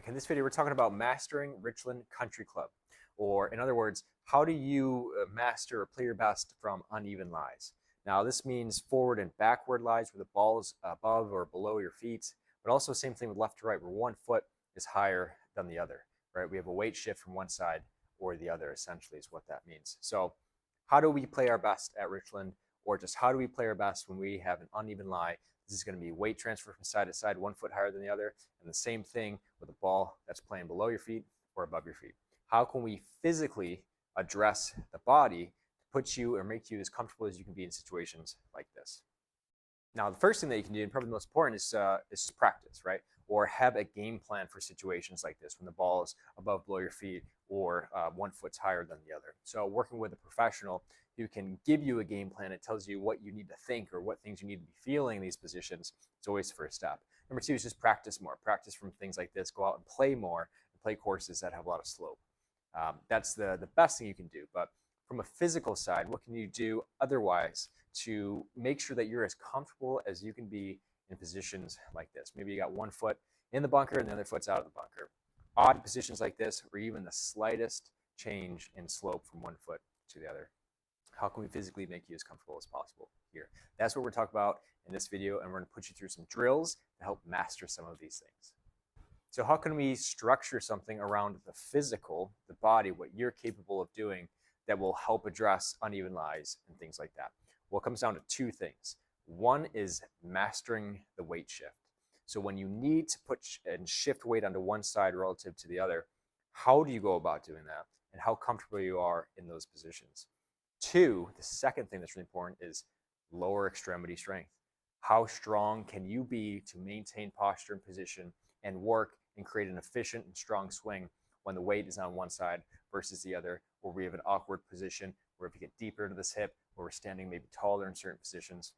In this video, we're talking about mastering Richland Country Club, or in other words, how do you master or play your best from uneven lies? Now, this means forward and backward lies where the ball is above or below your feet, but also same thing with left to right where one foot is higher than the other, right? We have a weight shift from one side or the other, essentially, is what that means. So how do we play our best at Richland, or just how do we play our best when we have an uneven lie? This is going to be weight transfer from side to side, one foot higher than the other, and the same thing with a ball that's playing below your feet or above your feet. How can we physically address the body to put you or make you as comfortable as you can be in situations like this? Now, the first thing that you can do, and probably the most important, is practice, right? Or have a game plan for situations like this when the ball is above, below your feet, or one foot's higher than the other. So working with a professional who can give you a game plan, it tells you what you need to think or what things you need to be feeling in these positions. It's always the first step. Number two is just practice more. Practice from things like this. Go out and play more and play courses that have a lot of slope. That's the best thing you can do. But from a physical side, what can you do otherwise to make sure that you're as comfortable as you can be in positions like this? Maybe you got one foot in the bunker and the other foot's out of the bunker. Odd positions like this, or even the slightest change in slope from one foot to the other. How can we physically make you as comfortable as possible here? That's what we're talking about in this video, and we're going to put you through some drills to help master some of these things. So how can we structure something around the physical, the body, what you're capable of doing that will help address uneven lies and things like that? Well, it comes down to two things. One is mastering the weight shift. So when you need to put and shift weight onto one side relative to the other, how do you go about doing that and how comfortable you are in those positions? Two, the second thing that's really important is lower extremity strength. How strong can you be to maintain posture and position and work and create an efficient and strong swing when the weight is on one side versus the other, or we have an awkward position where if you get deeper into this hip, or we're standing maybe taller in certain positions.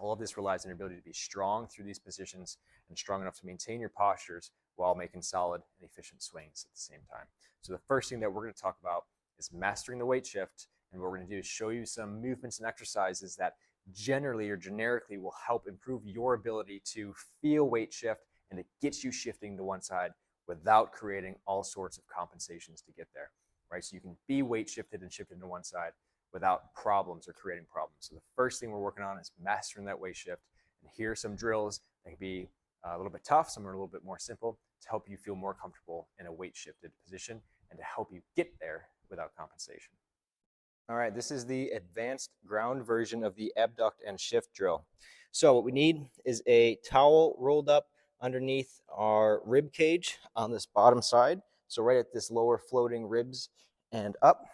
All of this relies on your ability to be strong through these positions and strong enough to maintain your postures while making solid and efficient swings at the same time. So the first thing that we're going to talk about is mastering the weight shift. And what we're going to do is show you some movements and exercises that generally or generically will help improve your ability to feel weight shift and to get you shifting to one side without creating all sorts of compensations to get there, right? So you can be weight shifted and shifted to one side without problems or creating problems. So the first thing we're working on is mastering that weight shift. And here are some drills that can be a little bit tough, some are a little bit more simple to help you feel more comfortable in a weight shifted position and to help you get there without compensation. All right, this is the advanced ground version of the abduct and shift drill. So what we need is a towel rolled up underneath our rib cage on this bottom side. So right at this lower floating ribs and up.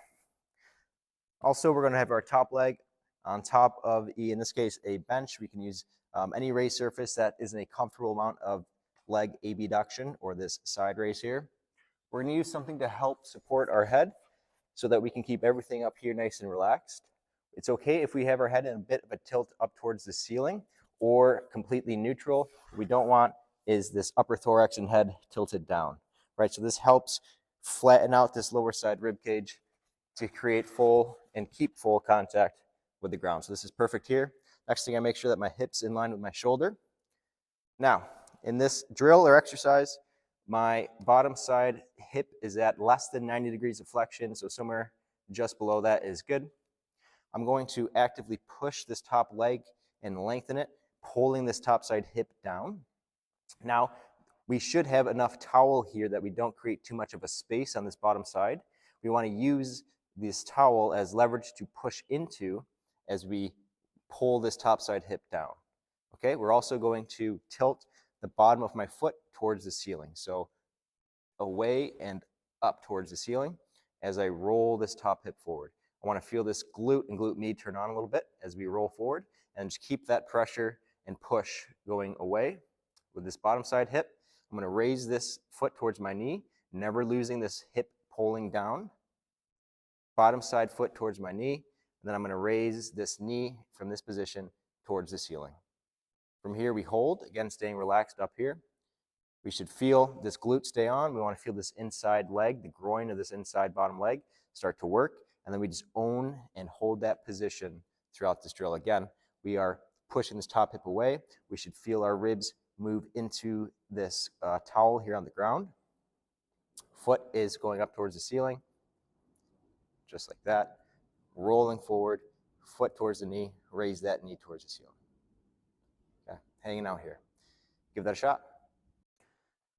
Also, we're going to have our top leg on top of, in this case, a bench. We can use any raised surface that is in a comfortable amount of leg abduction, or this side raise here. We're going to use something to help support our head so that we can keep everything up here nice and relaxed. It's okay if we have our head in a bit of a tilt up towards the ceiling or completely neutral. What we don't want is this upper thorax and head tilted down, right? So this helps flatten out this lower side rib cage to create full and keep full contact with the ground. So this is perfect here. Next thing, I make sure that my hip's in line with my shoulder. Now, in this drill or exercise, my bottom side hip is at less than 90 degrees of flexion, so somewhere just below that is good. I'm going to actively push this top leg and lengthen it, pulling this top side hip down. Now, we should have enough towel here that we don't create too much of a space on this bottom side. We want to use this towel as leverage to push into as we pull this top side hip down. Okay, we're also going to tilt the bottom of my foot towards the ceiling. So away and up towards the ceiling as I roll this top hip forward. I want to feel this glute and glute med turn on a little bit as we roll forward, and just keep that pressure and push going away. With this bottom side hip, I'm going to raise this foot towards my knee, never losing this hip pulling down. Bottom side foot towards my knee, and then I'm going to raise this knee from this position towards the ceiling. From here we hold, again staying relaxed up here. We should feel this glute stay on. We want to feel this inside leg, the groin of this inside bottom leg start to work, and then we just own and hold that position throughout this drill. Again, we are pushing this top hip away. We should feel our ribs move into this towel here on the ground. Foot is going up towards the ceiling, just like that. Rolling forward, foot towards the knee, raise that knee towards the ceiling. Okay, hanging out here. Give that a shot.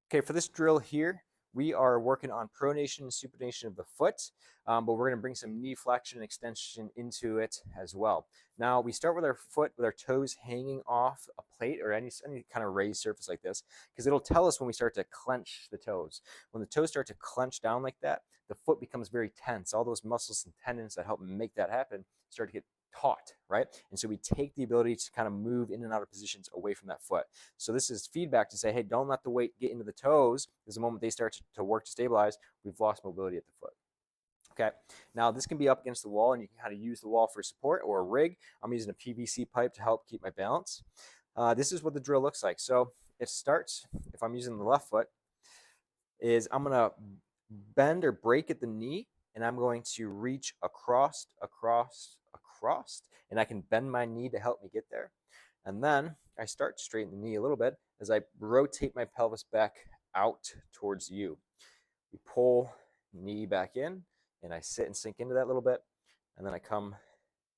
Okay, for this drill here, we are working on pronation and supination of the foot, but we're going to bring some knee flexion and extension into it as well. Now, we start with our foot, with our toes hanging off a plate or any kind of raised surface like this, because it'll tell us when we start to clench the toes. When the toes start to clench down like that, the foot becomes very tense. All those muscles and tendons that help make that happen start to get taut, right? And so we take the ability to kind of move in and out of positions away from that foot. So this is feedback to say, hey, don't let the weight get into the toes, because the moment they start to work to stabilize, we've lost mobility at the foot. Okay, now this can be up against the wall, and you can kind of use the wall for support or a rig. I'm using a PVC pipe to help keep my balance. This is what the drill looks like. So it starts, if I'm using the left foot, is I'm going to bend or break at the knee, and I'm going to reach across, and I can bend my knee to help me get there. And then I start to straighten the knee a little bit as I rotate my pelvis back out towards you. We pull knee back in, and I sit and sink into that a little bit, and then I come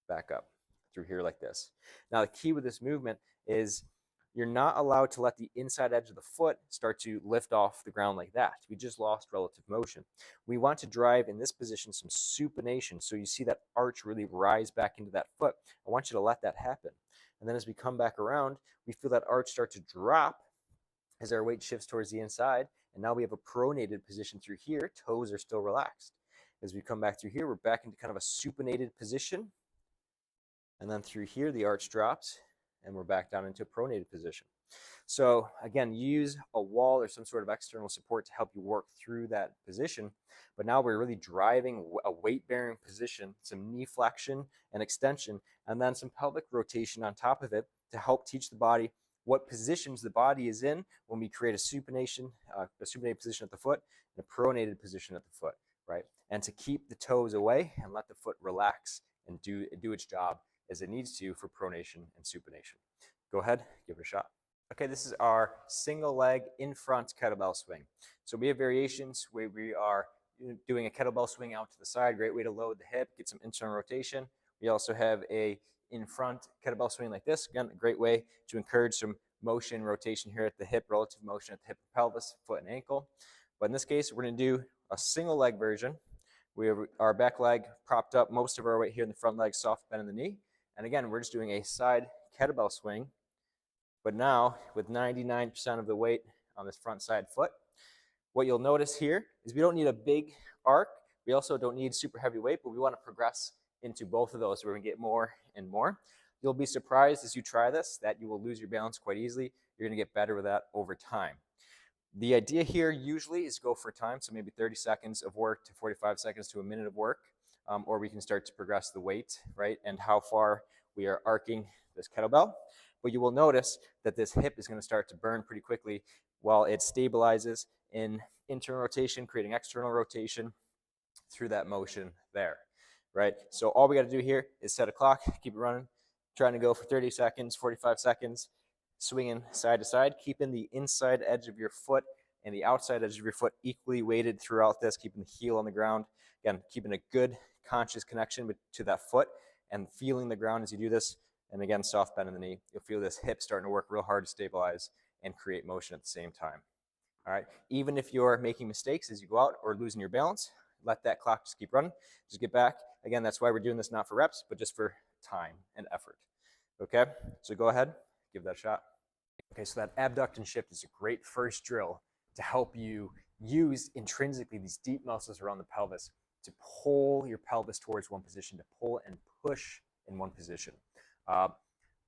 back up through here like this. Now the key with this movement is you're not allowed to let the inside edge of the foot start to lift off the ground like that. We just lost relative motion. We want to drive in this position some supination, so you see that arch really rise back into that foot. I want you to let that happen. And then as we come back around, we feel that arch start to drop as our weight shifts towards the inside, and now we have a pronated position through here. Toes are still relaxed. As we come back through here, we're back into kind of a supinated position, and then through here the arch drops, and we're back down into a pronated position. So again, use a wall or some sort of external support to help you work through that position. But now we're really driving a weight-bearing position, some knee flexion and extension, and then some pelvic rotation on top of it to help teach the body what positions the body is in when we create a supinated position at the foot and a pronated position at the foot, right? And to keep the toes away and let the foot relax and do its job as it needs to for pronation and supination. Go ahead, give it a shot. Okay, this is our single leg in front kettlebell swing. So we have variations where we are doing a kettlebell swing out to the side, great way to load the hip, get some internal rotation. We also have a in front kettlebell swing like this, again, a great way to encourage some motion, rotation here at the hip, relative motion at the hip, pelvis, foot, and ankle. But in this case, we're gonna do a single leg version. We have our back leg propped up, most of our weight here in the front leg, soft bend in the knee. And again, we're just doing a side kettlebell swing, but now with 99% of the weight on this front side foot. What you'll notice here is we don't need a big arc. We also don't need super heavy weight, but we want to progress into both of those. We're going to get more and more. You'll be surprised as you try this that you will lose your balance quite easily. You're going to get better with that over time. The idea here usually is go for time, so maybe 30 seconds of work to 45 seconds to a minute of work, or we can start to progress the weight, right, and how far we are arcing this kettlebell. But you will notice that this hip is going to start to burn pretty quickly while it stabilizes in internal rotation, creating external rotation through that motion there, right? So all we got to do here is set a clock, keep it running, trying to go for 30 seconds, 45 seconds, swinging side to side, keeping the inside edge of your foot and the outside edge of your foot equally weighted throughout this, keeping the heel on the ground. Again, keeping a good conscious connection to that foot and feeling the ground as you do this. And again, soft bend in the knee. You'll feel this hip starting to work real hard to stabilize and create motion at the same time. All right, even if you're making mistakes as you go out or losing your balance, let that clock just keep running. Just get back. Again, that's why we're doing this not for reps, but just for time and effort. Okay, so go ahead, give that a shot. Okay, so that abduct and shift is a great first drill to help you use intrinsically these deep muscles around the pelvis to pull your pelvis towards one position, to pull and push in one position.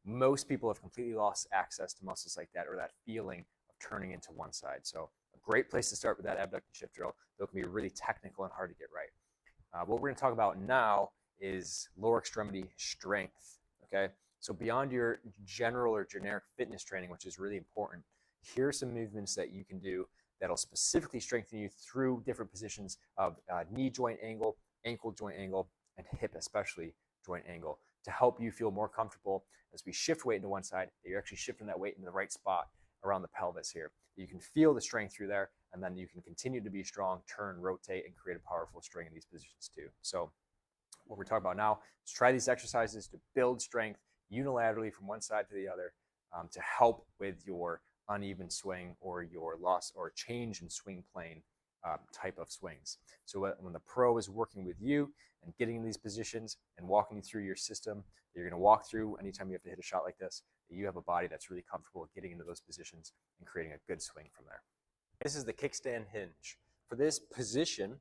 Most people have completely lost access to muscles like that, or that feeling of turning into one side. So a great place to start with that abduct and shift drill. Though it can be really technical and hard to get right. What we're going to talk about now is lower extremity strength. Okay, so beyond your general or generic fitness training, which is really important, here are some movements that you can do that'll specifically strengthen you through different positions of knee joint angle, ankle joint angle, and hip especially joint angle, to help you feel more comfortable as we shift weight into one side, that you're actually shifting that weight in the right spot around the pelvis here. You can feel the strength through there, and then you can continue to be strong, turn, rotate, and create a powerful string in these positions too. So what we're talking about now is try these exercises to build strength unilaterally from one side to the other, to help with your uneven swing or your loss or change in swing plane type of swings. So when the pro is working with you and getting in these positions and walking you through your system, you're going to walk through anytime you have to hit a shot like this, that you have a body that's really comfortable getting into those positions and creating a good swing from there. This is the kickstand hinge. For this position,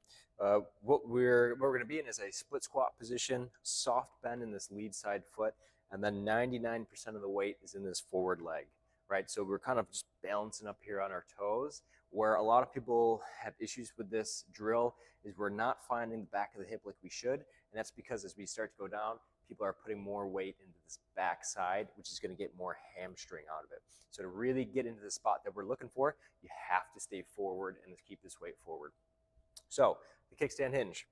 what we're going to be in is a split squat position, soft bend in this lead side foot, and then 99% of the weight is in this forward leg, right? So we're kind of just balancing up here on our toes. Where a lot of people have issues with this drill is we're not finding the back of the hip like we should, and that's because as we start to go down, people are putting more weight into this back side, which is going to get more hamstring out of it. So to really get into the spot that we're looking for, you have to stay forward and keep this weight forward. So the kickstand hinge.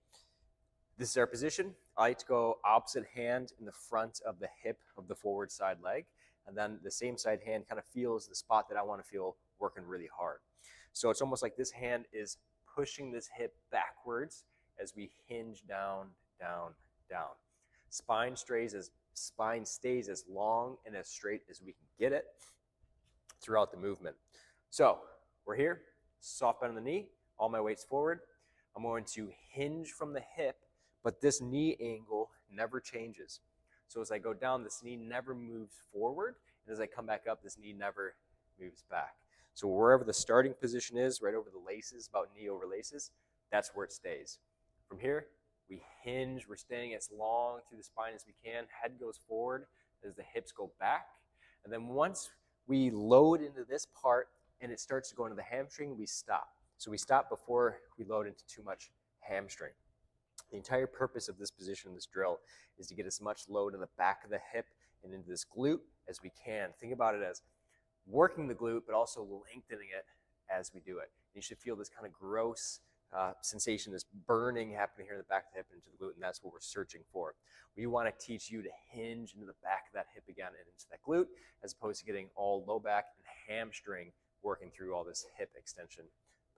This is our position. I like to go opposite hand in the front of the hip of the forward side leg, and then the same side hand kind of feels the spot that I want to feel working really hard. So it's almost like this hand is pushing this hip backwards as we hinge down, down, down. Spine stays as long and as straight as we can get it throughout the movement. So we're here, soft bend in the knee, all my weight's forward. I'm going to hinge from the hip, but this knee angle never changes. So as I go down, this knee never moves forward, and as I come back up, this knee never moves back. So wherever the starting position is, right over the laces, about knee over laces, that's where it stays. From here, we hinge. We're staying as long through the spine as we can. Head goes forward as the hips go back. And then once we load into this part and it starts to go into the hamstring, we stop. So we stop before we load into too much hamstring. The entire purpose of this position, this drill, is to get as much load in the back of the hip and into this glute as we can. Think about it as working the glute, but also lengthening it as we do it. And you should feel this kind of gross sensation, this burning happening here in the back of the hip into the glute, and that's what we're searching for. We want to teach you to hinge into the back of that hip again and into that glute, as opposed to getting all low back and hamstring working through all this hip extension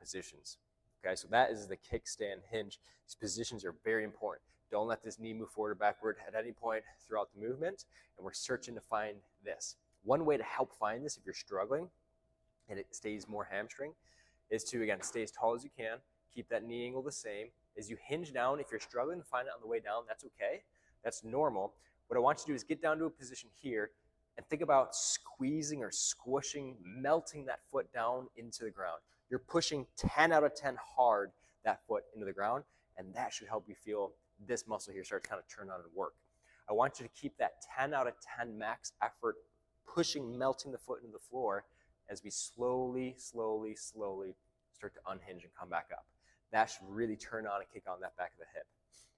positions. Okay, so that is the kickstand hinge. These positions are very important. Don't let this knee move forward or backward at any point throughout the movement, and we're searching to find this. One way to help find this if you're struggling and it stays more hamstring is to, again, stay as tall as you can, keep that knee angle the same. As you hinge down, if you're struggling to find it on the way down, that's okay. That's normal. What I want you to do is get down to a position here and think about squeezing or squishing, melting that foot down into the ground. You're pushing 10 out of 10 hard that foot into the ground, and that should help you feel this muscle here start to kind of turn on and work. I want you to keep that 10 out of 10 max effort pushing, melting the foot into the floor as we slowly, slowly, slowly start to unhinge and come back up. That should really turn on and kick on that back of the hip.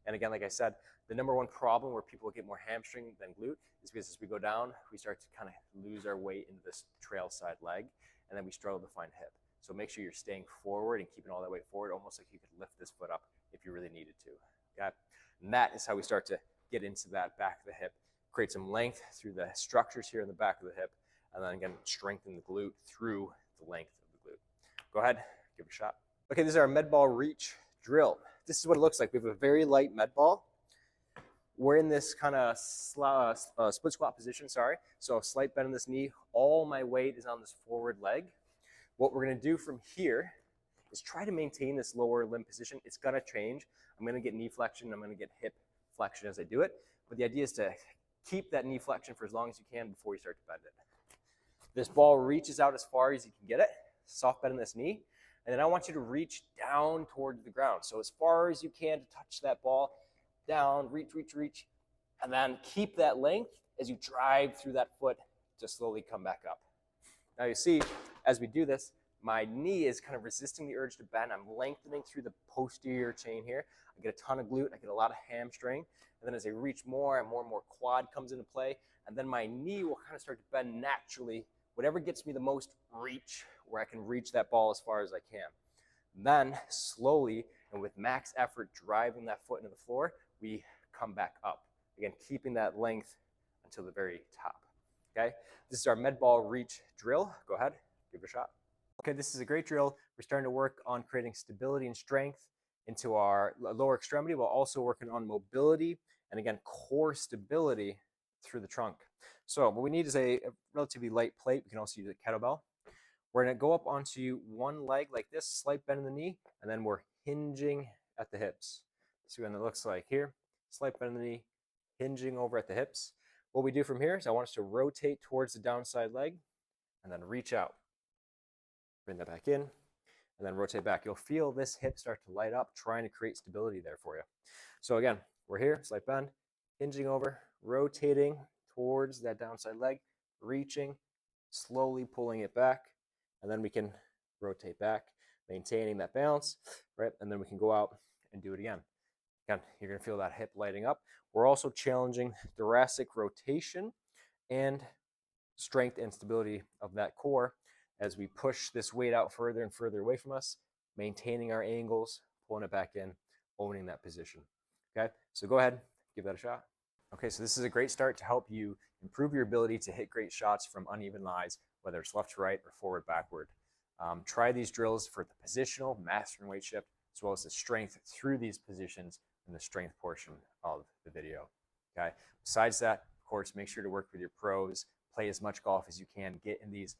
And again, like I said, the number one problem where people get more hamstring than glute is because as we go down, we start to kind of lose our weight into this trail side leg, and then we struggle to find hip. So make sure you're staying forward and keeping all that weight forward, almost like you could lift this foot up if you really needed to. Okay? And that is how we start to get into that back of the hip. Create some length through the structures here in the back of the hip, and then again, strengthen the glute through the length of the glute. Go ahead, give it a shot. Okay, this is our med ball reach drill. This is what it looks like. We have a very light med ball. We're in this kind of split squat position, So a slight bend in this knee. All my weight is on this forward leg. What we're gonna do from here is try to maintain this lower limb position. It's gonna change. I'm gonna get knee flexion, I'm gonna get hip flexion as I do it. But the idea is to keep that knee flexion for as long as you can before you start to bend it. This ball reaches out as far as you can get it. Soft bend in this knee. And then I want you to reach down towards the ground. So as far as you can to touch that ball, down, reach, reach, reach. And then keep that length as you drive through that foot to slowly come back up. Now you see, as we do this, my knee is kind of resisting the urge to bend. I'm lengthening through the posterior chain here. I get a ton of glute, I get a lot of hamstring. And then as I reach more and more quad comes into play. And then my knee will kind of start to bend naturally, whatever gets me the most reach, where I can reach that ball as far as I can. Then slowly and with max effort driving that foot into the floor, we come back up. Again, keeping that length until the very top. Okay, this is our med ball reach drill. Go ahead, give it a shot. Okay, this is a great drill. We're starting to work on creating stability and strength into our lower extremity while also working on mobility and again, core stability through the trunk. So what we need is a relatively light plate. We can also use a kettlebell. We're gonna go up onto one leg like this, slight bend in the knee, and then we're hinging at the hips. See what it looks like here. Slight bend in the knee, hinging over at the hips. What we do from here is I want us to rotate towards the downside leg and then reach out. Bring that back in and then rotate back. You'll feel this hip start to light up, trying to create stability there for you. So again, we're here, slight bend, hinging over, rotating towards that downside leg, reaching, slowly pulling it back, and then we can rotate back, maintaining that balance, right? And then we can go out and do it again. Again, you're gonna feel that hip lighting up. We're also challenging thoracic rotation and strength and stability of that core as we push this weight out further and further away from us, maintaining our angles, pulling it back in, owning that position. Okay, so go ahead, give that a shot. Okay, so this is a great start to help you improve your ability to hit great shots from uneven lies, whether it's left to right or forward backward. Try these drills for the positional, mastering weight shift, as well as the strength through these positions in the strength portion of the video. Okay. Besides that, of course, make sure to work with your pros, play as much golf as you can, get in these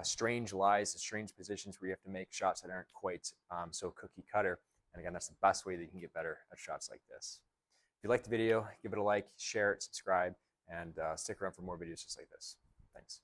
strange lies, strange positions where you have to make shots that aren't quite so cookie cutter. And again, that's the best way that you can get better at shots like this. If you liked the video, give it a like, share it, subscribe, and stick around for more videos just like this. Thanks.